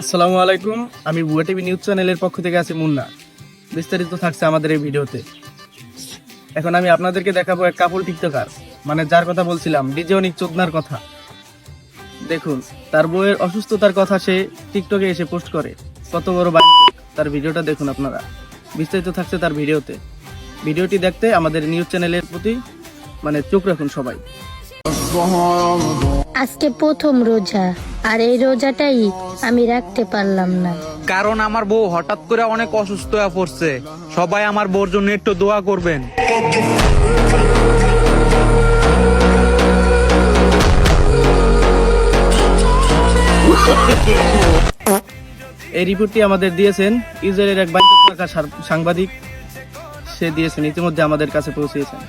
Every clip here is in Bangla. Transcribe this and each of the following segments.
আসসালামু আলাইকুম। আমি বুয়া টিভি নিউজ চ্যানেলের পক্ষ থেকে আছি মুন্না। বিস্তারিত থাকছে আমাদের এই ভিডিওতে। এখন আমি আপনাদেরকে দেখাবো এক কাপল টিকটকার, মানে যার কথা বলছিলাম, ডিজে অনিক চোদনার কথা। দেখুন, তার বউয়ের অসুস্থতার কথা সে টিকটকে এসে পোস্ট করে। কত বড় তার ভিডিওটা দেখুন আপনারা। বিস্তারিত থাকছে তার ভিডিওতে। ভিডিওটি দেখতে আমাদের নিউজ চ্যানেলের প্রতি চোখ রাখুন সবাই। আজকে প্রথম রোজা, আর এই রোজাটাই আমি রাখতে পারলাম না, কারণ আমার বউ হঠাৎ করে অনেক অসুস্থ হয়ে পড়ছে। সবাই আমার বউর জন্য একটু দোয়া করবেন। এই রিপোর্টটি আমাদের দিয়েছেন ইসরায়েলের এক সাংবাদিক। সে দিয়েছেন, ইতিমধ্যে আমাদের কাছে পৌঁছেছেন।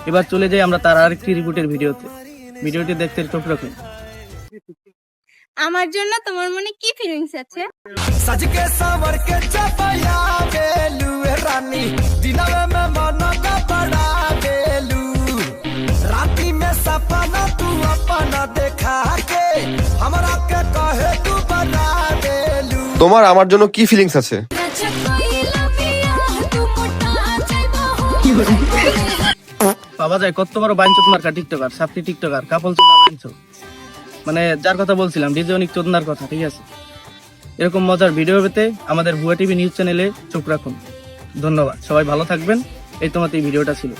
এবার চলে যাই আমরা তার আরেকটি রিপোর্টের ভিডিওতে। ভিডিওটি দেখতে চোখ রাখুন। আমার জন্য তোমার মনে কি ফিলিংস আছে? सजके सावर के चपया बेलू रानी दिनवे में मनो का बड़ा बेलू राती में सपना तू अपना देखा के हमरा के कहे तू बना बेलू। তোমার আমার জন্য কি ফিলিংস আছে? পাওয়া যায় কত বড় বাইনচোদ মার্কা টিকটকার, সাপ্তি টিকটকার, কাপল বাইনচোদ, যার কথা বলছিলাম, ডিজে অনিক চোদনার কথা। ঠিক আছে, এরকম মজার ভিডিও পেতে আমাদের বুয়া টিভি নিউজ চ্যানেলে চোখ রাখুন। ধন্যবাদ, সবাই ভালো থাকবেন। এই তোমার এই ভিডিওটা ছিল।